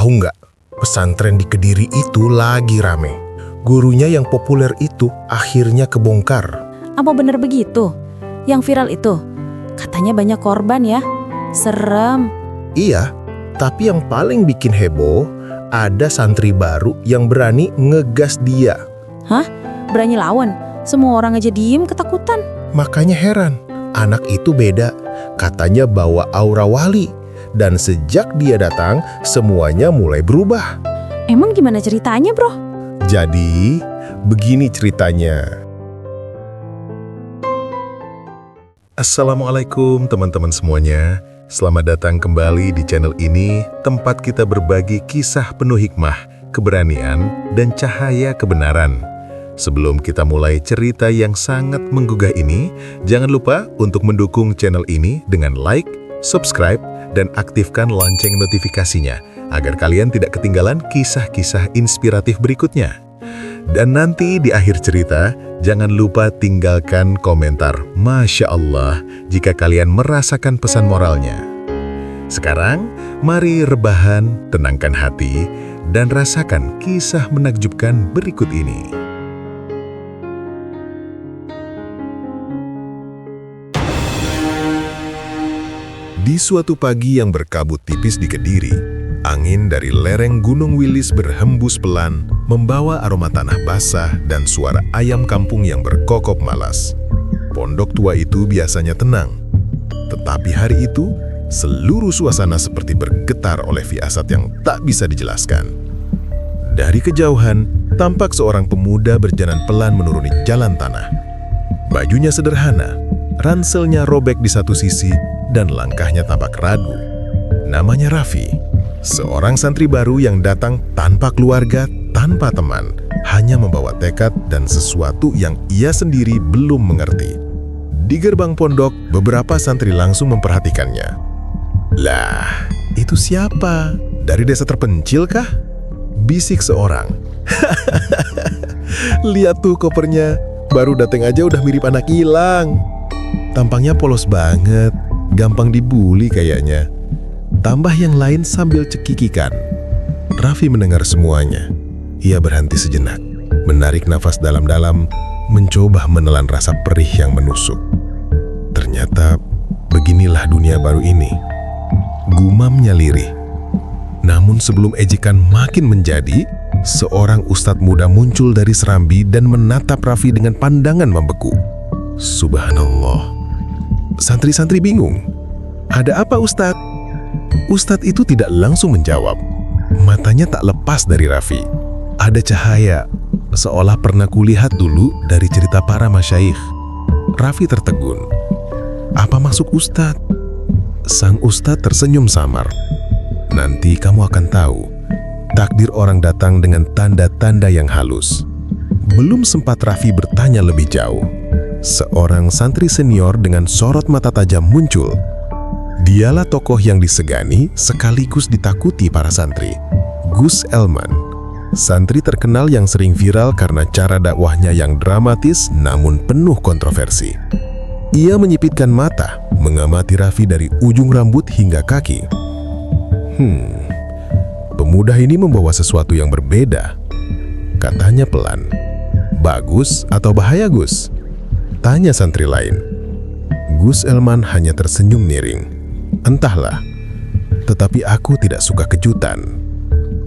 Tahu nggak, pesantren di Kediri itu lagi rame. Gurunya yang populer itu akhirnya kebongkar. Apa bener begitu? Yang viral itu? Katanya banyak korban ya? Serem. Iya, tapi yang paling bikin heboh, ada santri baru yang berani ngegas dia. Hah? Berani lawan? Semua orang aja diem ketakutan. Makanya heran, anak itu beda. Katanya bawa aura wali. Dan sejak dia datang, semuanya mulai berubah. Emang gimana ceritanya, bro? Jadi, begini ceritanya. Assalamualaikum teman-teman semuanya. Selamat datang kembali di channel ini, tempat kita berbagi kisah penuh hikmah, keberanian, dan cahaya kebenaran. Sebelum kita mulai cerita yang sangat menggugah ini, jangan lupa untuk mendukung channel ini dengan like, subscribe, dan aktifkan lonceng notifikasinya, agar kalian tidak ketinggalan kisah-kisah inspiratif berikutnya. Dan nanti di akhir cerita, jangan lupa tinggalkan komentar Masya Allah jika kalian merasakan pesan moralnya. Sekarang, mari rebahan, tenangkan hati, dan rasakan kisah menakjubkan berikut ini. Di suatu pagi yang berkabut tipis di Kediri, angin dari lereng Gunung Wilis berhembus pelan, membawa aroma tanah basah dan suara ayam kampung yang berkokok malas. Pondok tua itu biasanya tenang, tetapi hari itu, seluruh suasana seperti bergetar oleh firasat yang tak bisa dijelaskan. Dari kejauhan, tampak seorang pemuda berjalan pelan menuruni jalan tanah. Bajunya sederhana, ranselnya robek di satu sisi, dan langkahnya tampak ragu. Namanya Raffi, seorang santri baru yang datang tanpa keluarga, tanpa teman, hanya membawa tekad dan sesuatu yang ia sendiri belum mengerti. Di gerbang pondok, beberapa santri langsung memperhatikannya. Lah, itu siapa? Dari desa terpencil kah? Bisik seorang. Lihat tuh kopernya, baru datang aja udah mirip anak hilang. Tampangnya polos banget. Gampang dibully kayaknya. Tambah yang lain sambil cekikikan. Raffi mendengar semuanya. Ia berhenti sejenak, menarik nafas dalam-dalam, mencoba menelan rasa perih yang menusuk. Ternyata beginilah dunia baru ini. Gumamnya lirih. Namun sebelum ejekan makin menjadi, seorang ustadz muda muncul dari serambi dan menatap Raffi dengan pandangan membeku. Subhanallah. Santri-santri bingung. Ada apa, Ustadz? Ustadz itu tidak langsung menjawab. Matanya tak lepas dari Raffi. Ada cahaya, seolah pernah kulihat dulu dari cerita para masyayikh. Raffi tertegun. Apa maksud Ustadz? Sang Ustadz tersenyum samar. Nanti kamu akan tahu. Takdir orang datang dengan tanda-tanda yang halus. Belum sempat Raffi bertanya lebih jauh, seorang santri senior dengan sorot mata tajam muncul. Dialah tokoh yang disegani sekaligus ditakuti para santri, Gus Elman. Santri terkenal yang sering viral karena cara dakwahnya yang dramatis namun penuh kontroversi. Ia menyipitkan mata, mengamati Raffi dari ujung rambut hingga kaki. Pemuda ini membawa sesuatu yang berbeda. Katanya pelan. Bagus atau bahaya, Gus? Tanya santri lain. Gus Elman hanya tersenyum miring. Entahlah, tetapi aku tidak suka kejutan.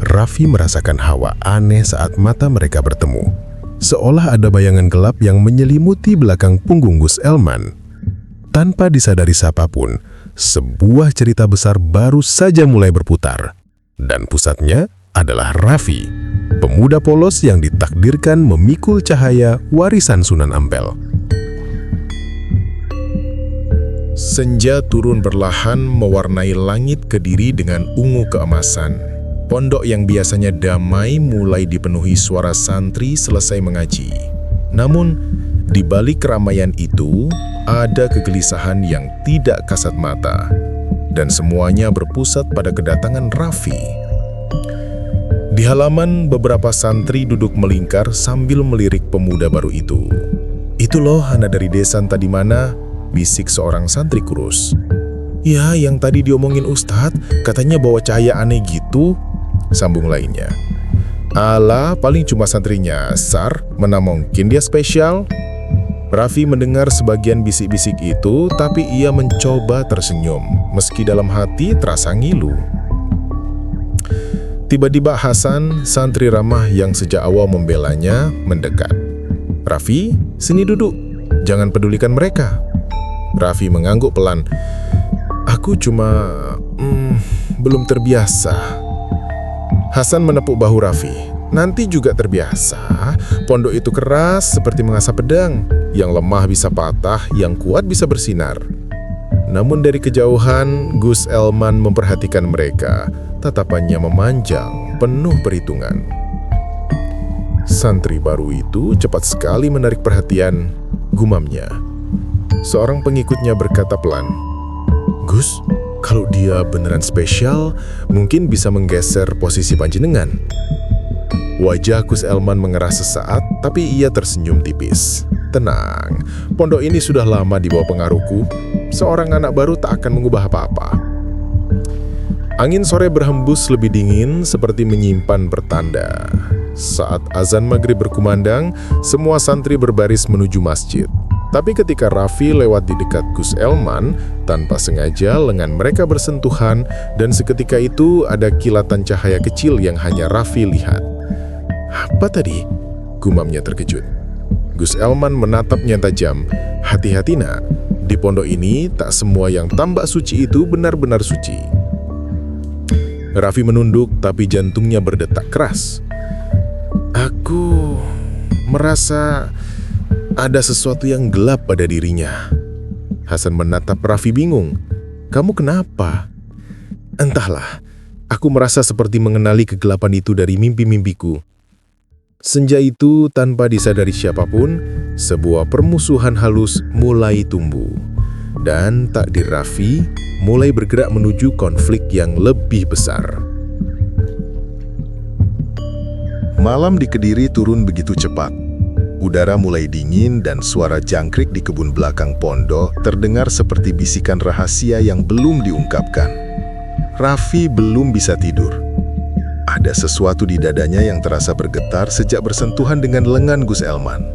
Raffi merasakan hawa aneh saat mata mereka bertemu. Seolah ada bayangan gelap yang menyelimuti belakang punggung Gus Elman. Tanpa disadari siapapun, sebuah cerita besar baru saja mulai berputar. Dan pusatnya adalah Raffi, pemuda polos yang ditakdirkan memikul cahaya warisan Sunan Ampel. Senja turun perlahan mewarnai langit Kediri dengan ungu keemasan. Pondok yang biasanya damai mulai dipenuhi suara santri selesai mengaji. Namun, di balik keramaian itu, ada kegelisahan yang tidak kasat mata. Dan semuanya berpusat pada kedatangan Raffi. Di halaman, beberapa santri duduk melingkar sambil melirik pemuda baru itu. Itu loh anak dari desa tadi mana? Bisik seorang santri kurus. Ya, yang tadi diomongin Ustadz, katanya bawa cahaya aneh gitu. sambung lainnya. Alah, paling cuma santri nyasar, mana mungkin dia spesial? Raffi mendengar sebagian bisik-bisik itu, tapi ia mencoba tersenyum, meski dalam hati terasa ngilu. Tiba-tiba Hasan, santri ramah yang sejak awal membelanya, mendekat. "Raffi, sini duduk. Jangan pedulikan mereka." Raffi mengangguk pelan. "Aku cuma belum terbiasa." Hasan menepuk bahu Raffi. "Nanti juga terbiasa. Pondok itu keras seperti mengasah pedang. Yang lemah bisa patah, yang kuat bisa bersinar." Namun dari kejauhan, Gus Elman memperhatikan mereka. Tatapannya memanjang, penuh perhitungan. Santri baru itu cepat sekali menarik perhatian, gumamnya. Seorang pengikutnya berkata pelan, "Gus, kalau dia beneran spesial, mungkin bisa menggeser posisi panjenengan." Wajah Gus Elman mengerah sesaat, tapi ia tersenyum tipis. "Tenang, pondok ini sudah lama di bawah pengaruhku. Seorang anak baru tak akan mengubah apa-apa." Angin sore berhembus lebih dingin, seperti menyimpan pertanda. Saat azan maghrib berkumandang, semua santri berbaris menuju masjid. Tapi ketika Raffi lewat di dekat Gus Elman, tanpa sengaja lengan mereka bersentuhan, dan seketika itu ada kilatan cahaya kecil yang hanya Raffi lihat. "Apa tadi?" gumamnya terkejut. Gus Elman menatapnya tajam. "Hati-hati nak, di pondok ini tak semua yang tambak suci itu benar-benar suci." Raffi menunduk, tapi jantungnya berdetak keras. "Aku merasa ada sesuatu yang gelap pada dirinya." Hasan menatap Raffi bingung. "Kamu kenapa?" "Entahlah, aku merasa seperti mengenali kegelapan itu dari mimpi-mimpiku." Senja itu, tanpa disadari siapapun, sebuah permusuhan halus mulai tumbuh. Dan takdir Raffi mulai bergerak menuju konflik yang lebih besar. Malam di Kediri turun begitu cepat. Udara mulai dingin dan suara jangkrik di kebun belakang pondok terdengar seperti bisikan rahasia yang belum diungkapkan. Raffi belum bisa tidur. Ada sesuatu di dadanya yang terasa bergetar sejak bersentuhan dengan lengan Gus Elman.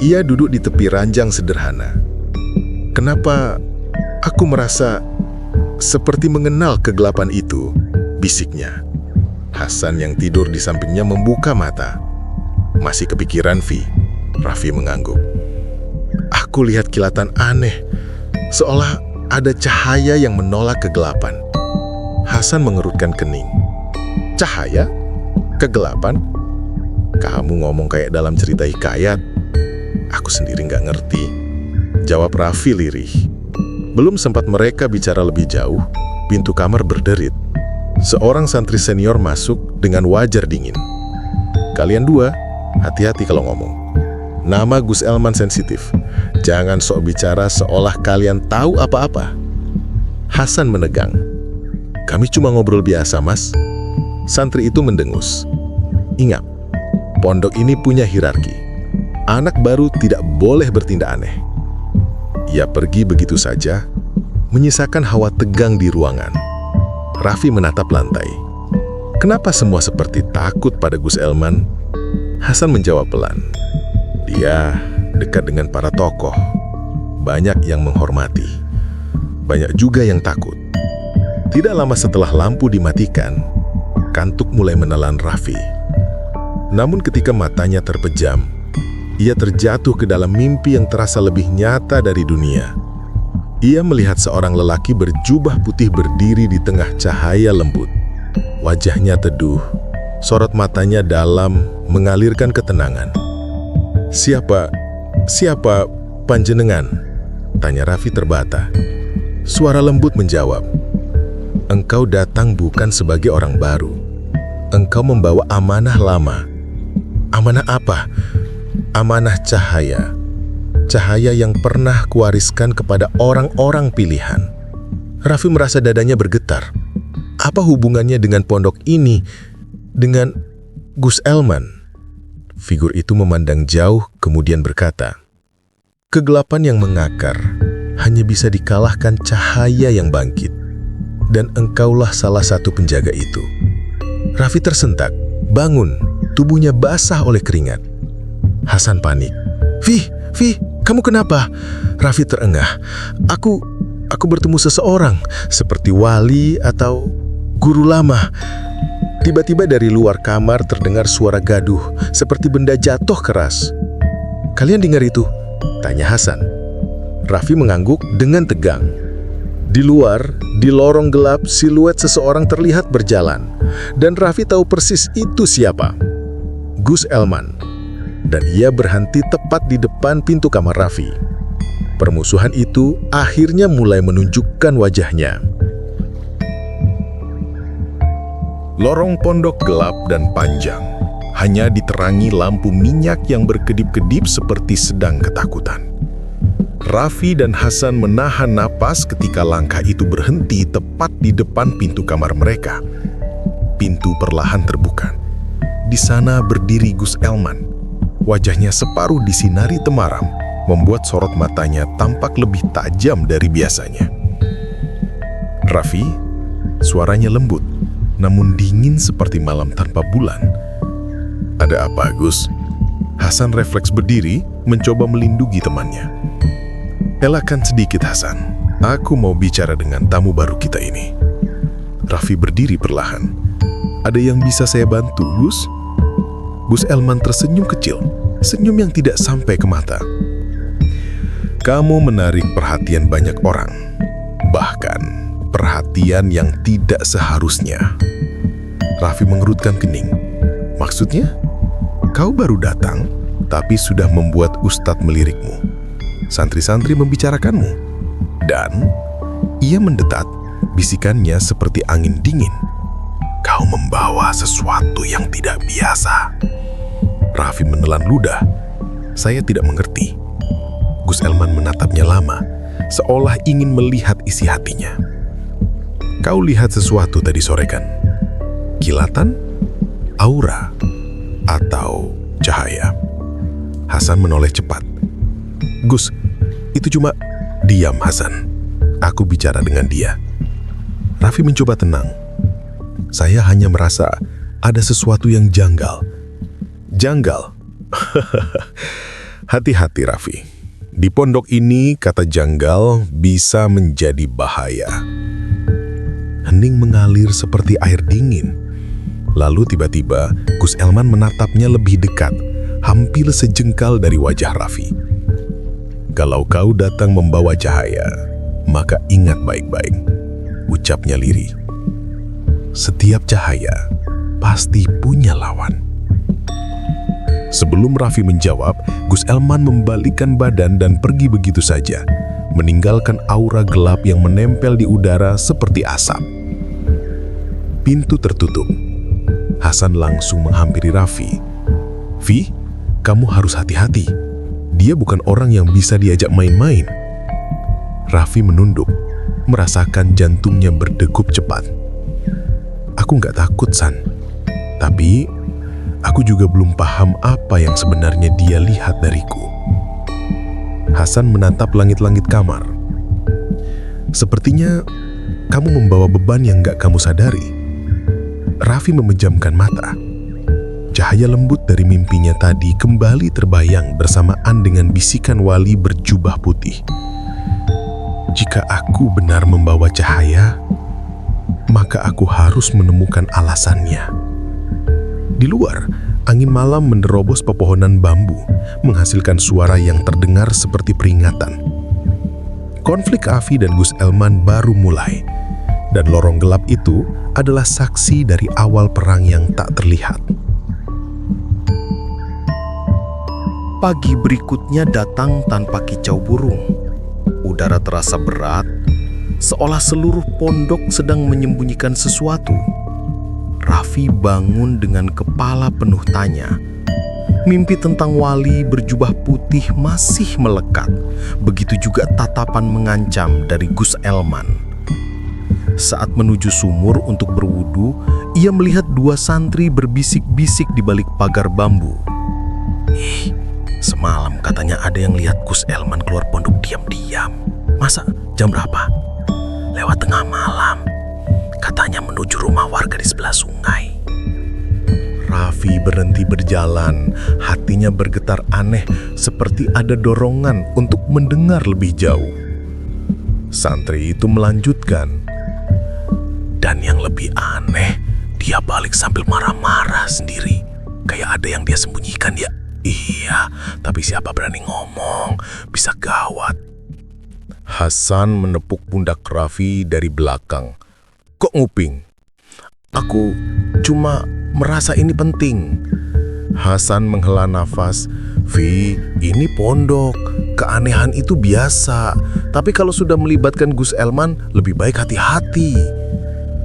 Ia duduk di tepi ranjang sederhana. "Kenapa aku merasa seperti mengenal kegelapan itu?" bisiknya. Hasan yang tidur di sampingnya membuka mata. "Masih kepikiran, Vi?" Raffi mengangguk. "Aku lihat kilatan aneh, seolah ada cahaya yang menolak kegelapan." Hasan mengerutkan kening. "Cahaya? Kegelapan? Kamu ngomong kayak dalam cerita hikayat. Aku sendiri nggak ngerti," jawab Raffi lirih. Belum sempat mereka bicara lebih jauh, pintu kamar berderit. Seorang santri senior masuk dengan wajar dingin. "Kalian dua, hati-hati kalau ngomong. Nama Gus Elman sensitif. Jangan sok bicara seolah kalian tahu apa-apa." Hasan menegang. "Kami cuma ngobrol biasa, Mas." Santri itu mendengus. "Ingat, pondok ini punya hierarki. Anak baru tidak boleh bertindak aneh." Ia pergi begitu saja, menyisakan hawa tegang di ruangan. Raffi menatap lantai. "Kenapa semua seperti takut pada Gus Elman?" Hasan menjawab pelan. "Dia dekat dengan para tokoh. Banyak yang menghormati. Banyak juga yang takut." Tidak lama setelah lampu dimatikan, kantuk mulai menelan Raffi. Namun ketika matanya terpejam, ia terjatuh ke dalam mimpi yang terasa lebih nyata dari dunia. Ia melihat seorang lelaki berjubah putih berdiri di tengah cahaya lembut. Wajahnya teduh, sorot matanya dalam, mengalirkan ketenangan. Siapa panjenengan?" tanya Raffi terbata. Suara lembut menjawab, "Engkau datang bukan sebagai orang baru. Engkau membawa amanah lama." "Amanah apa?" "Amanah cahaya. Cahaya yang pernah kuwariskan kepada orang-orang pilihan." Raffi merasa dadanya bergetar. Apa hubungannya dengan pondok ini? Dengan Gus Elman? Figur itu memandang jauh, kemudian berkata, "Kegelapan yang mengakar hanya bisa dikalahkan cahaya yang bangkit. Dan engkaulah salah satu penjaga itu." Raffi tersentak, bangun, tubuhnya basah oleh keringat. Hasan panik. Vi, kamu kenapa? Raffi terengah. Aku bertemu seseorang, seperti wali atau guru lama. Tiba-tiba dari luar kamar terdengar suara gaduh, seperti benda jatuh keras. Kalian dengar itu? Tanya Hasan. Raffi mengangguk dengan tegang. Di luar, di lorong gelap, siluet seseorang terlihat berjalan. Dan Raffi tahu persis itu siapa. Gus Elman. Dan ia berhenti tepat di depan pintu kamar Raffi. Permusuhan itu akhirnya mulai menunjukkan wajahnya. Lorong pondok gelap dan panjang, hanya diterangi lampu minyak yang berkedip-kedip seperti sedang ketakutan. Raffi dan Hasan menahan napas ketika langkah itu berhenti tepat di depan pintu kamar mereka. Pintu perlahan terbuka. Di sana berdiri Gus Elman. Wajahnya separuh disinari temaram, membuat sorot matanya tampak lebih tajam dari biasanya. Raffi, suaranya lembut, namun dingin seperti malam tanpa bulan. Ada apa, Gus? Hasan refleks berdiri, mencoba melindungi temannya. Elakkan sedikit, Hasan. Aku mau bicara dengan tamu baru kita ini. Raffi berdiri perlahan. Ada yang bisa saya bantu, Gus? Gus Elman tersenyum kecil, senyum yang tidak sampai ke mata. Kamu menarik perhatian banyak orang, bahkan perhatian yang tidak seharusnya. Raffi mengerutkan kening. Maksudnya? Kau baru datang, tapi sudah membuat ustadz melirikmu. Santri-santri membicarakanmu. Dan ia mendetat, bisikannya seperti angin dingin. Kau membawa sesuatu yang tidak biasa. Raffi menelan ludah. Saya tidak mengerti. Gus Elman menatapnya lama, seolah ingin melihat isi hatinya. Kau lihat sesuatu tadi sore kan? Kilatan? Aura? Atau cahaya? Hasan menoleh cepat. Gus, itu cuma... Diam, Hasan. Aku bicara dengan dia. Raffi mencoba tenang. Saya hanya merasa ada sesuatu yang janggal. Janggal? Hati-hati, Raffi. Di pondok ini, kata janggal bisa menjadi bahaya. Hening mengalir seperti air dingin. Lalu tiba-tiba, Gus Elman menatapnya lebih dekat, hampir sejengkal dari wajah Raffi. Kalau kau datang membawa cahaya, maka ingat baik-baik, ucapnya lirih. Setiap cahaya pasti punya lawan. Sebelum Raffi menjawab, Gus Elman membalikkan badan dan pergi begitu saja, meninggalkan aura gelap yang menempel di udara seperti asap. Pintu tertutup. Hasan langsung menghampiri Raffi. Vi, kamu harus hati-hati. Dia bukan orang yang bisa diajak main-main. Raffi menunduk, merasakan jantungnya berdegup cepat. Aku nggak takut, San. Tapi aku juga belum paham apa yang sebenarnya dia lihat dariku. Hasan menatap langit-langit kamar. Sepertinya kamu membawa beban yang nggak kamu sadari. Raffi memejamkan mata. Cahaya lembut dari mimpinya tadi kembali terbayang bersamaan dengan bisikan wali berjubah putih. Jika aku benar membawa cahaya, maka aku harus menemukan alasannya. Di luar, angin malam menerobos pepohonan bambu, menghasilkan suara yang terdengar seperti peringatan. Konflik Raffi dan Gus Elman baru mulai, dan lorong gelap itu adalah saksi dari awal perang yang tak terlihat. Pagi berikutnya datang tanpa kicau burung. Udara terasa berat, seolah seluruh pondok sedang menyembunyikan sesuatu. Raffi bangun dengan kepala penuh tanya. Mimpi tentang wali berjubah putih masih melekat. Begitu juga tatapan mengancam dari Gus Elman. Saat menuju sumur untuk berwudu, ia melihat dua santri berbisik-bisik di balik pagar bambu. Semalam katanya ada yang lihat Gus Elman keluar pondok diam-diam. Masa jam berapa? Lewat tengah malam. Katanya menuju rumah warga di sebelah sungai. Raffi berhenti berjalan, hatinya bergetar aneh seperti ada dorongan untuk mendengar lebih jauh. Santri itu melanjutkan, dan yang lebih aneh, dia balik sambil marah-marah sendiri. Kayak ada yang dia sembunyikan ya. Iya, tapi siapa berani ngomong? Bisa gawat. Hasan menepuk pundak Raffi dari belakang. Kok nguping? Aku cuma merasa ini penting. Hasan menghela nafas. Vi, ini pondok. Keanehan itu biasa. Tapi kalau sudah melibatkan Gus Elman, lebih baik hati-hati.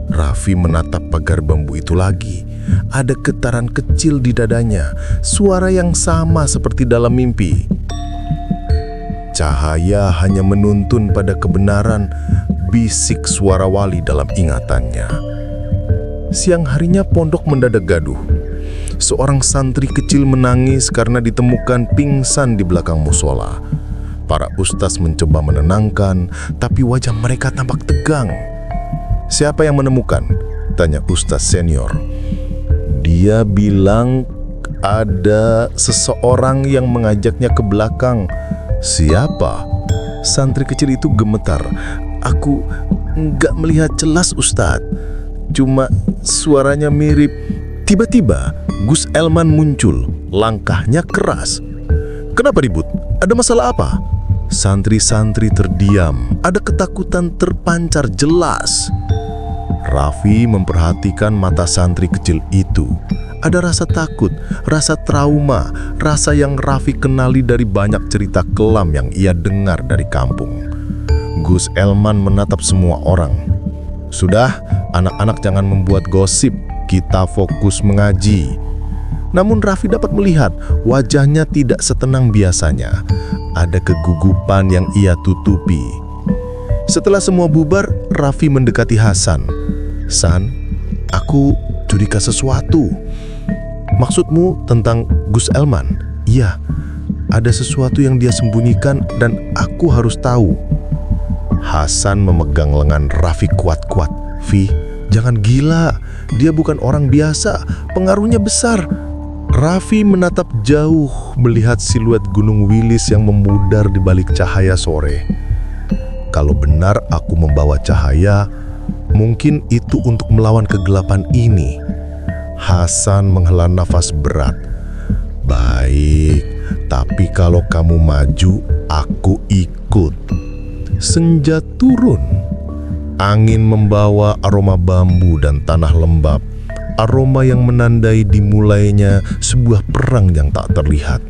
Raffi menatap pagar bambu itu lagi. Ada getaran kecil di dadanya. Suara yang sama seperti dalam mimpi. Cahaya hanya menuntun pada kebenaran, bisik suara wali dalam ingatannya. Siang harinya pondok mendadak gaduh. Seorang santri kecil menangis karena ditemukan pingsan di belakang musola. Para ustaz mencoba menenangkan, tapi wajah mereka tampak tegang. "Siapa yang menemukan?" tanya ustaz senior. Dia bilang ada seseorang yang mengajaknya ke belakang. "Siapa?" Santri kecil itu gemetar. "Aku nggak melihat jelas Ustadz. Cuma suaranya mirip." Tiba-tiba Gus Elman muncul. Langkahnya keras. "Kenapa ribut? Ada masalah apa?" Santri-santri terdiam. Ada ketakutan terpancar jelas. Raffi memperhatikan mata santri kecil itu. Ada rasa takut, rasa trauma, rasa yang Raffi kenali dari banyak cerita kelam yang ia dengar dari kampung. Gus Elman menatap semua orang. "Sudah, anak-anak jangan membuat gosip, kita fokus mengaji." Namun Raffi dapat melihat wajahnya tidak setenang biasanya. Ada kegugupan yang ia tutupi. Setelah semua bubar, Raffi mendekati Hasan. "San, aku curiga sesuatu." "Maksudmu tentang Gus Elman?" "Iya, ada sesuatu yang dia sembunyikan dan aku harus tahu." Hasan memegang lengan Raffi kuat-kuat. "Vi, jangan gila. Dia bukan orang biasa. Pengaruhnya besar." Raffi menatap jauh melihat siluet Gunung Wilis yang memudar di balik cahaya sore. "Kalau benar aku membawa cahaya, mungkin itu untuk melawan kegelapan ini." Hasan menghela nafas berat. "Baik, tapi kalau kamu maju, aku ikut." Senja turun. Angin membawa aroma bambu dan tanah lembab. Aroma yang menandai dimulainya sebuah perang yang tak terlihat.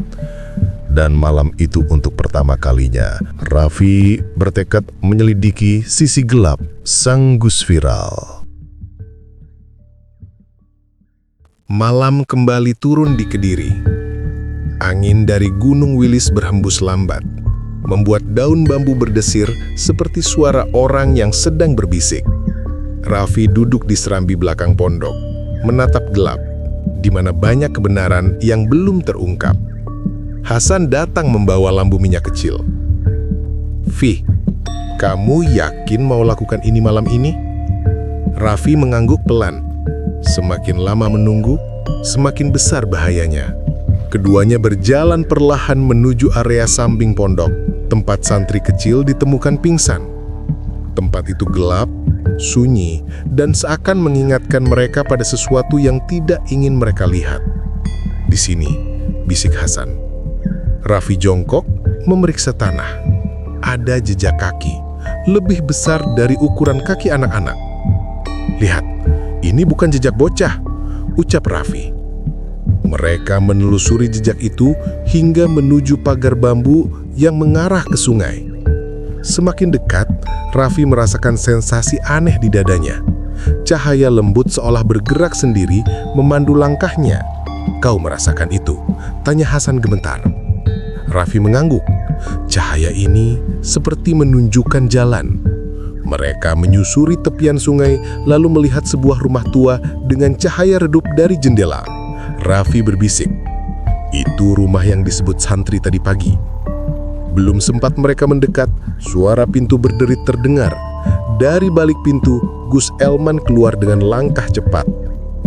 Dan malam itu untuk pertama kalinya, Raffi bertekad menyelidiki sisi gelap sang Gus Viral. Malam kembali turun di Kediri. Angin dari Gunung Wilis berhembus lambat, membuat daun bambu berdesir seperti suara orang yang sedang berbisik. Raffi duduk di serambi belakang pondok, menatap gelap, di mana banyak kebenaran yang belum terungkap. Hasan datang membawa lampu minyak kecil. "Vi, kamu yakin mau lakukan ini malam ini?" Raffi mengangguk pelan. Semakin lama menunggu, semakin besar bahayanya. Keduanya berjalan perlahan menuju area samping pondok, tempat santri kecil ditemukan pingsan. Tempat itu gelap, sunyi, dan seakan mengingatkan mereka pada sesuatu yang tidak ingin mereka lihat. "Di sini," bisik Hasan. Raffi jongkok, memeriksa tanah. Ada jejak kaki, lebih besar dari ukuran kaki anak-anak. "Lihat, ini bukan jejak bocah," ucap Raffi. Mereka menelusuri jejak itu hingga menuju pagar bambu yang mengarah ke sungai. Semakin dekat, Raffi merasakan sensasi aneh di dadanya. Cahaya lembut seolah bergerak sendiri memandu langkahnya. "Kau merasakan itu?" tanya Hasan gemetar. Raffi mengangguk. Cahaya ini seperti menunjukkan jalan. Mereka menyusuri tepian sungai lalu melihat sebuah rumah tua dengan cahaya redup dari jendela. Raffi berbisik, "Itu rumah yang disebut santri tadi pagi." Belum sempat mereka mendekat, suara pintu berderit terdengar. Dari balik pintu, Gus Elman keluar dengan langkah cepat.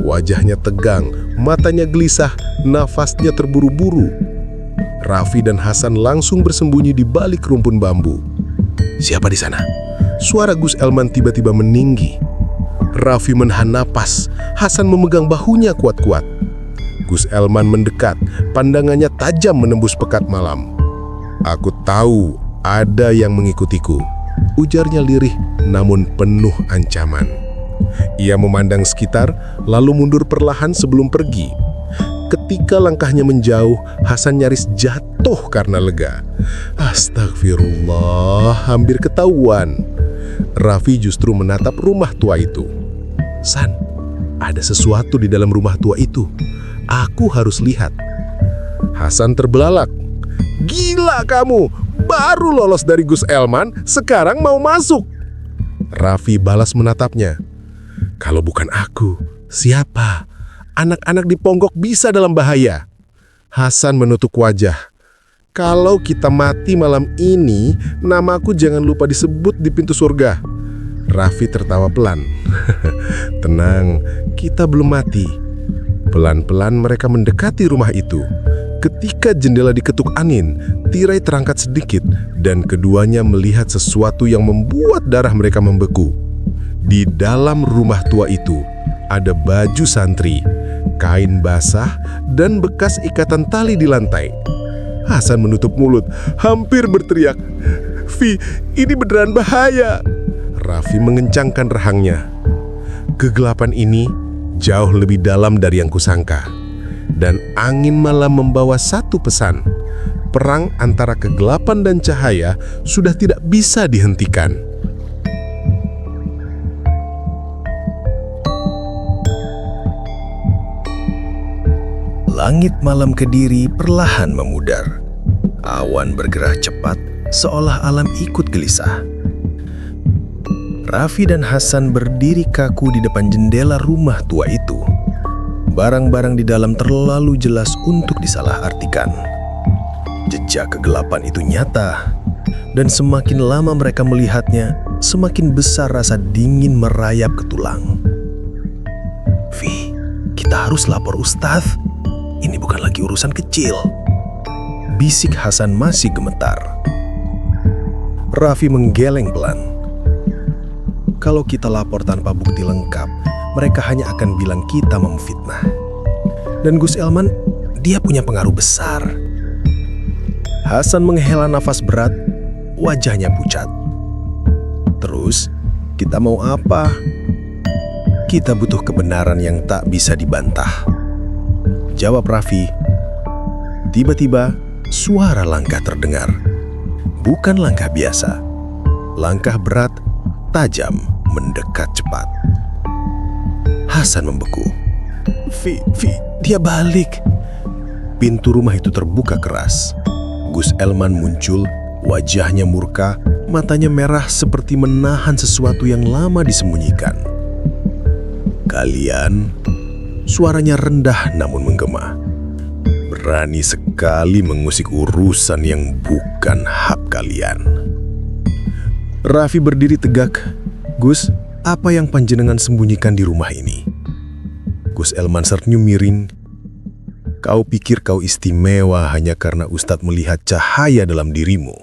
Wajahnya tegang, matanya gelisah, nafasnya terburu-buru. Raffi dan Hasan langsung bersembunyi di balik rumpun bambu. "Siapa di sana?" Suara Gus Elman tiba-tiba meninggi. Raffi menahan napas, Hasan memegang bahunya kuat-kuat. Gus Elman mendekat, pandangannya tajam menembus pekat malam. "Aku tahu ada yang mengikutiku," ujarnya lirih namun penuh ancaman. Ia memandang sekitar, lalu mundur perlahan sebelum pergi. Ketika langkahnya menjauh, Hasan nyaris jatuh karena lega. Astagfirullah, hampir ketahuan. Raffi justru menatap rumah tua itu. "San, ada sesuatu di dalam rumah tua itu. Aku harus lihat." Hasan terbelalak. "Gila kamu, baru lolos dari Gus Elman, sekarang mau masuk." Raffi balas menatapnya. "Kalau bukan aku, siapa? Anak-anak di Ponggok bisa dalam bahaya." Hasan menutup wajah. "Kalau kita mati malam ini, namaku jangan lupa disebut di pintu surga." Raffi tertawa pelan. "Tenang, kita belum mati." Pelan-pelan mereka mendekati rumah itu. Ketika jendela diketuk angin, tirai terangkat sedikit dan keduanya melihat sesuatu yang membuat darah mereka membeku. Di dalam rumah tua itu ada baju santri, kain basah, dan bekas ikatan tali di lantai. Hasan menutup mulut, hampir berteriak, "Vi, ini beneran bahaya." Raffi mengencangkan rahangnya. Kegelapan ini jauh lebih dalam dari yang kusangka. Dan angin malam membawa satu pesan. Perang antara kegelapan dan cahaya sudah tidak bisa dihentikan. Langit malam Kediri perlahan memudar. Awan bergerak cepat, seolah alam ikut gelisah. Raffi dan Hasan berdiri kaku di depan jendela rumah tua itu. Barang-barang di dalam terlalu jelas untuk disalahartikan. Jejak kegelapan itu nyata, dan semakin lama mereka melihatnya, semakin besar rasa dingin merayap ke tulang. "Vi, kita harus lapor Ustadz. Ini bukan lagi urusan kecil," bisik Hasan masih gemetar. Raffi menggeleng pelan. "Kalau kita lapor tanpa bukti lengkap, mereka hanya akan bilang kita memfitnah. Dan Gus Elman, dia punya pengaruh besar." Hasan menghela nafas berat, wajahnya pucat. "Terus, kita mau apa?" "Kita butuh kebenaran yang tak bisa dibantah," jawab Raffi. Tiba-tiba, suara langkah terdengar. Bukan langkah biasa. Langkah berat, tajam, mendekat cepat. Hasan membeku. Vi, dia balik." Pintu rumah itu terbuka keras. Gus Elman muncul, wajahnya murka, matanya merah seperti menahan sesuatu yang lama disembunyikan. "Kalian," suaranya rendah namun menggema, "berani sekali mengusik urusan yang bukan hak kalian." Raffi berdiri tegak. "Gus, apa yang panjenengan sembunyikan di rumah ini?" Gus Elman senyum miring. "Kau pikir kau istimewa hanya karena Ustadz melihat cahaya dalam dirimu.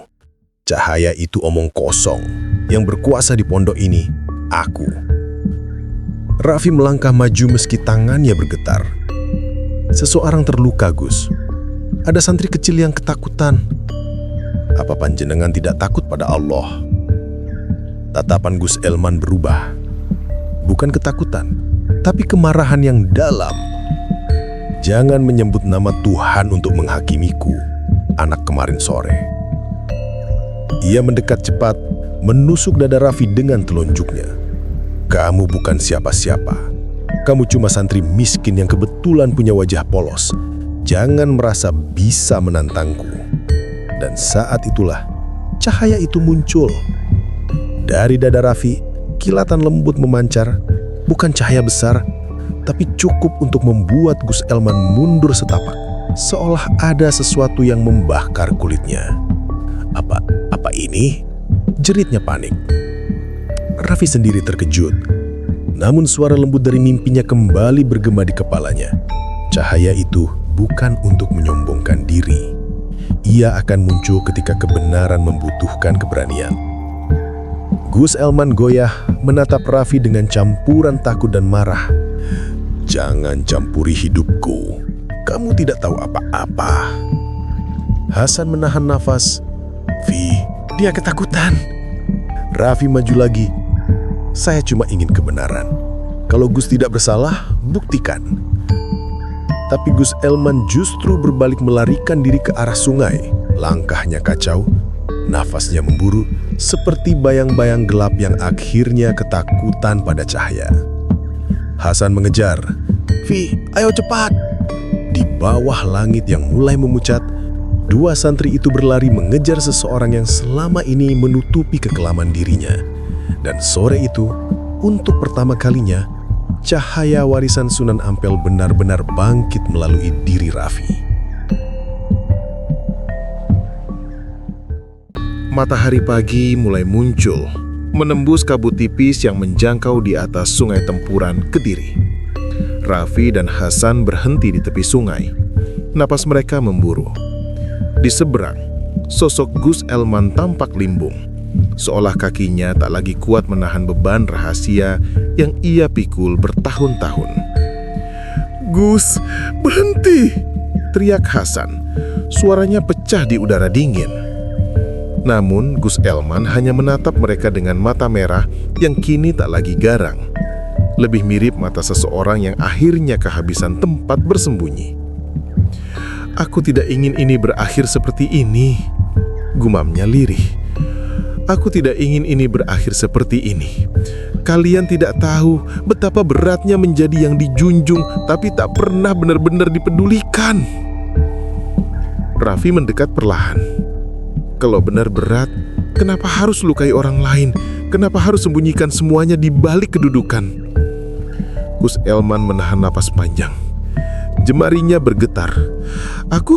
Cahaya itu omong kosong. Yang berkuasa di pondok ini, aku." Raffi melangkah maju meski tangannya bergetar. "Seseorang terluka, Gus. Ada santri kecil yang ketakutan." "Apa panjenengan tidak takut pada Allah?" Tatapan Gus Elman berubah. Bukan ketakutan, tapi kemarahan yang dalam. "Jangan menyebut nama Tuhan untuk menghakimiku, anak kemarin sore." Ia mendekat cepat, menusuk dada Raffi dengan telunjuknya. "Kamu bukan siapa-siapa. Kamu cuma santri miskin yang kebetulan punya wajah polos. Jangan merasa bisa menantangku." Dan saat itulah, cahaya itu muncul. Dari dada Raffi, kilatan lembut memancar, bukan cahaya besar, tapi cukup untuk membuat Gus Elman mundur setapak, seolah ada sesuatu yang membakar kulitnya. Apa ini?" jeritnya panik. Raffi sendiri terkejut. Namun suara lembut dari mimpinya kembali bergema di kepalanya. Cahaya itu bukan untuk menyombongkan diri. Ia akan muncul ketika kebenaran membutuhkan keberanian. Gus Elman goyah menatap Raffi dengan campuran takut dan marah. "Jangan campuri hidupku. Kamu tidak tahu apa-apa." Hasan menahan nafas. "Vi, dia ketakutan." Raffi maju lagi. "Saya cuma ingin kebenaran. Kalau Gus tidak bersalah, buktikan." Tapi Gus Elman justru berbalik melarikan diri ke arah sungai. Langkahnya kacau, nafasnya memburu, seperti bayang-bayang gelap yang akhirnya ketakutan pada cahaya. Hasan mengejar. "Vi, ayo cepat!" Di bawah langit yang mulai memucat, dua santri itu berlari mengejar seseorang yang selama ini menutupi kekelaman dirinya. Dan sore itu, untuk pertama kalinya, cahaya warisan Sunan Ampel benar-benar bangkit melalui diri Raffi. Matahari pagi mulai muncul, menembus kabut tipis yang menjangkau di atas Sungai Tempuran, Kediri. Raffi dan Hasan berhenti di tepi sungai. Napas mereka memburu. Di seberang, sosok Gus Elman tampak limbung, seolah kakinya tak lagi kuat menahan beban rahasia yang ia pikul bertahun-tahun. "Gus, berhenti!" teriak Hasan. Suaranya pecah di udara dingin. Namun Gus Elman hanya menatap mereka dengan mata merah yang kini tak lagi garang. Lebih mirip mata seseorang yang akhirnya kehabisan tempat bersembunyi. "Aku tidak ingin ini berakhir seperti ini," gumamnya lirih. "Aku tidak ingin ini berakhir seperti ini. Kalian tidak tahu betapa beratnya menjadi yang dijunjung tapi tak pernah benar-benar dipedulikan." Raffi mendekat perlahan. "Kalau benar berat, kenapa harus lukai orang lain? Kenapa harus sembunyikan semuanya di balik kedudukan?" Gus Elman menahan napas panjang. Jemarinya bergetar. Aku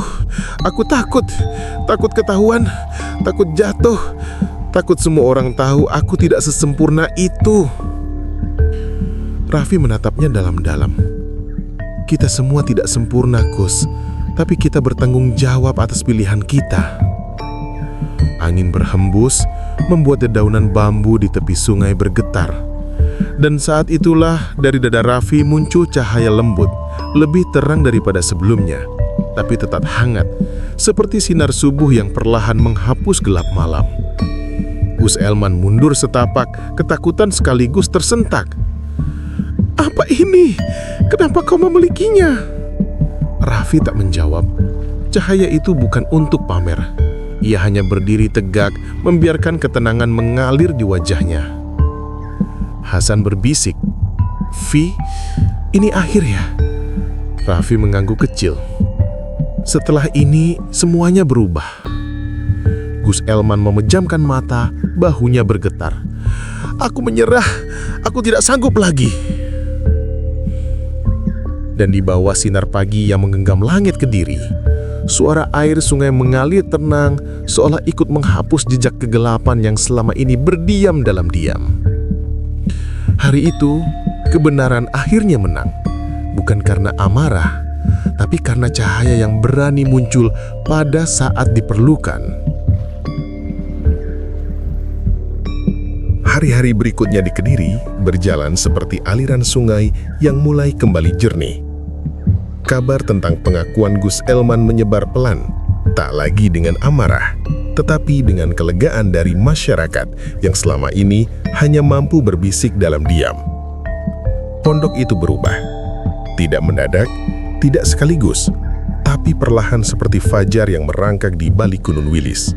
takut ketahuan, takut jatuh. Takut semua orang tahu aku tidak sesempurna itu." Raffi menatapnya dalam-dalam. "Kita semua tidak sempurna, Gus. Tapi kita bertanggung jawab atas pilihan kita." Angin berhembus, membuat dedaunan bambu di tepi sungai bergetar. Dan saat itulah dari dada Raffi muncul cahaya lembut, lebih terang daripada sebelumnya, tapi tetap hangat, seperti sinar subuh yang perlahan menghapus gelap malam. Gus Elman mundur setapak, ketakutan sekaligus tersentak. "Apa ini? Kenapa kau memilikinya?" Raffi tak menjawab. Cahaya itu bukan untuk pamer. Ia hanya berdiri tegak, membiarkan ketenangan mengalir di wajahnya. Hasan berbisik, "Vi, ini akhir ya?" Raffi mengangguk kecil. "Setelah ini, semuanya berubah." Gus Elman memejamkan mata, bahunya bergetar. "Aku menyerah, aku tidak sanggup lagi." Dan di bawah sinar pagi yang menggenggam langit Kediri, suara air sungai mengalir tenang, seolah ikut menghapus jejak kegelapan yang selama ini berdiam dalam diam. Hari itu, kebenaran akhirnya menang, bukan karena amarah, tapi karena cahaya yang berani muncul pada saat diperlukan. Hari-hari berikutnya di Kediri berjalan seperti aliran sungai yang mulai kembali jernih. Kabar tentang pengakuan Gus Elman menyebar pelan, tak lagi dengan amarah, tetapi dengan kelegaan dari masyarakat yang selama ini hanya mampu berbisik dalam diam. Pondok itu berubah. Tidak mendadak, tidak sekaligus, tapi perlahan seperti fajar yang merangkak di balik Gunung Wilis.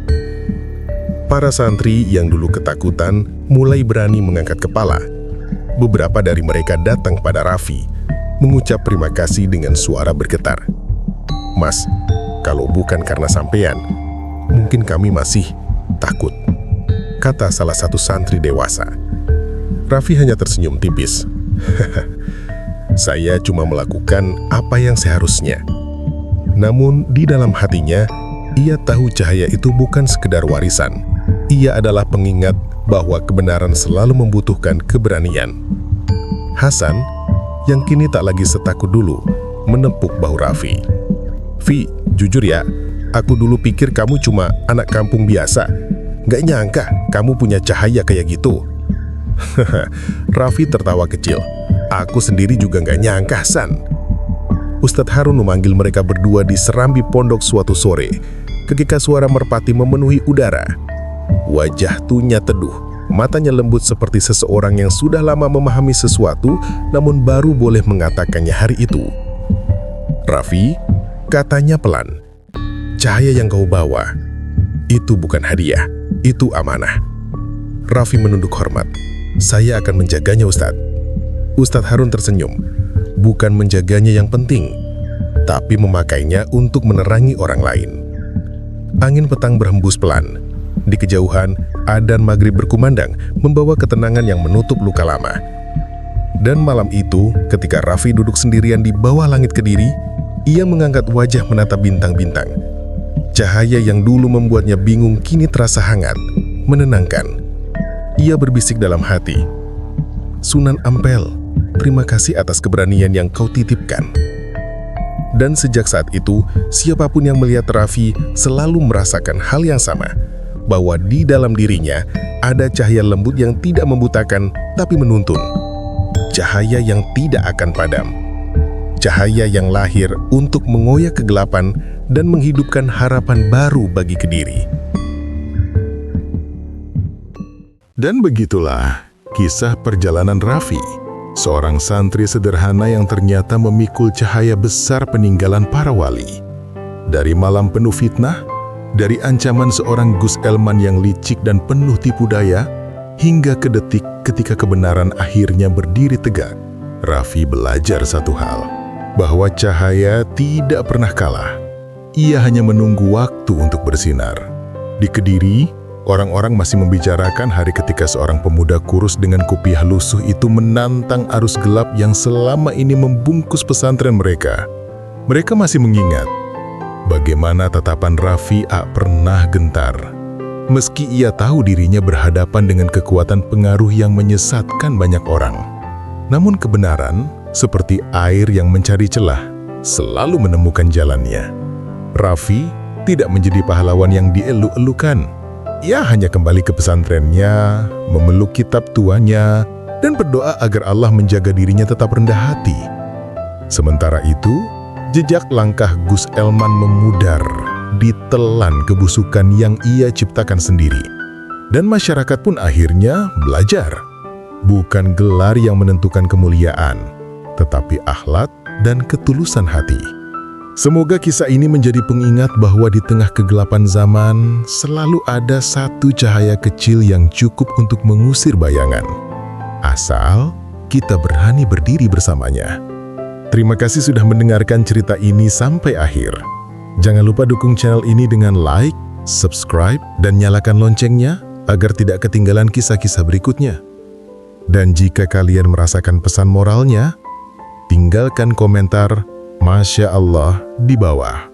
Para santri yang dulu ketakutan mulai berani mengangkat kepala. Beberapa dari mereka datang pada Raffi, mengucap terima kasih dengan suara bergetar. "Mas, kalau bukan karena sampean, mungkin kami masih takut," kata salah satu santri dewasa. Raffi hanya tersenyum tipis. "Saya cuma melakukan apa yang seharusnya." Namun di dalam hatinya, ia tahu cahaya itu bukan sekedar warisan. Ia adalah pengingat bahwa kebenaran selalu membutuhkan keberanian. Hasan, yang kini tak lagi setakut dulu, menepuk bahu Raffi. "Vi, jujur ya, aku dulu pikir kamu cuma anak kampung biasa. Nggak nyangka kamu punya cahaya kayak gitu." Raffi tertawa kecil. "Aku sendiri juga nggak nyangka, San." Ustadz Harun memanggil mereka berdua di serambi pondok suatu sore, ketika suara merpati memenuhi udara. Wajah Tunya teduh, matanya lembut seperti seseorang yang sudah lama memahami sesuatu, namun baru boleh mengatakannya hari itu. "Raffi," katanya pelan, "cahaya yang kau bawa, itu bukan hadiah, itu amanah." Raffi menunduk hormat. "Saya akan menjaganya, Ustadz." Ustadz Harun tersenyum. Bukan menjaganya yang penting, tapi memakainya untuk menerangi orang lain. Angin petang berhembus pelan. Di kejauhan, adzan maghrib berkumandang, membawa ketenangan yang menutup luka lama. Dan malam itu, ketika Raffi duduk sendirian di bawah langit Kediri, ia mengangkat wajah menatap bintang-bintang. Cahaya yang dulu membuatnya bingung kini terasa hangat, menenangkan. Ia berbisik dalam hati, "Sunan Ampel, terima kasih atas keberanian yang kau titipkan." Dan sejak saat itu, siapapun yang melihat Raffi selalu merasakan hal yang sama, bahwa di dalam dirinya ada cahaya lembut yang tidak membutakan tapi menuntun. Cahaya yang tidak akan padam. Cahaya yang lahir untuk mengoyak kegelapan dan menghidupkan harapan baru bagi Kediri. Dan begitulah kisah perjalanan Raffi, seorang santri sederhana yang ternyata memikul cahaya besar peninggalan para wali. Dari malam penuh fitnah, dari ancaman seorang Gus Elman yang licik dan penuh tipu daya, hingga ke detik ketika kebenaran akhirnya berdiri tegak, Raffi belajar satu hal, bahwa cahaya tidak pernah kalah. Ia hanya menunggu waktu untuk bersinar. Di Kediri, orang-orang masih membicarakan hari ketika seorang pemuda kurus dengan kopiah lusuh itu menantang arus gelap yang selama ini membungkus pesantren mereka. Mereka masih mengingat bagaimana tatapan Raffi tak pernah gentar. Meski ia tahu dirinya berhadapan dengan kekuatan pengaruh yang menyesatkan banyak orang. Namun kebenaran, seperti air yang mencari celah, selalu menemukan jalannya. Raffi tidak menjadi pahlawan yang dieluk-elukan. Ia hanya kembali ke pesantrennya, memeluk kitab tuanya, dan berdoa agar Allah menjaga dirinya tetap rendah hati. Sementara itu, jejak langkah Gus Elman memudar, ditelan kebusukan yang ia ciptakan sendiri. Dan masyarakat pun akhirnya belajar. Bukan gelar yang menentukan kemuliaan, tetapi akhlak dan ketulusan hati. Semoga kisah ini menjadi pengingat bahwa di tengah kegelapan zaman, selalu ada satu cahaya kecil yang cukup untuk mengusir bayangan. Asal kita berani berdiri bersamanya. Terima kasih sudah mendengarkan cerita ini sampai akhir. Jangan lupa dukung channel ini dengan like, subscribe, dan nyalakan loncengnya agar tidak ketinggalan kisah-kisah berikutnya. Dan jika kalian merasakan pesan moralnya, tinggalkan komentar Masya Allah di bawah.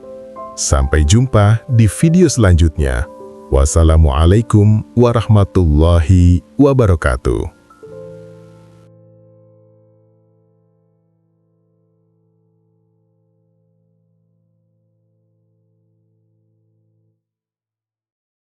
Sampai jumpa di video selanjutnya. Wassalamualaikum warahmatullahi wabarakatuh.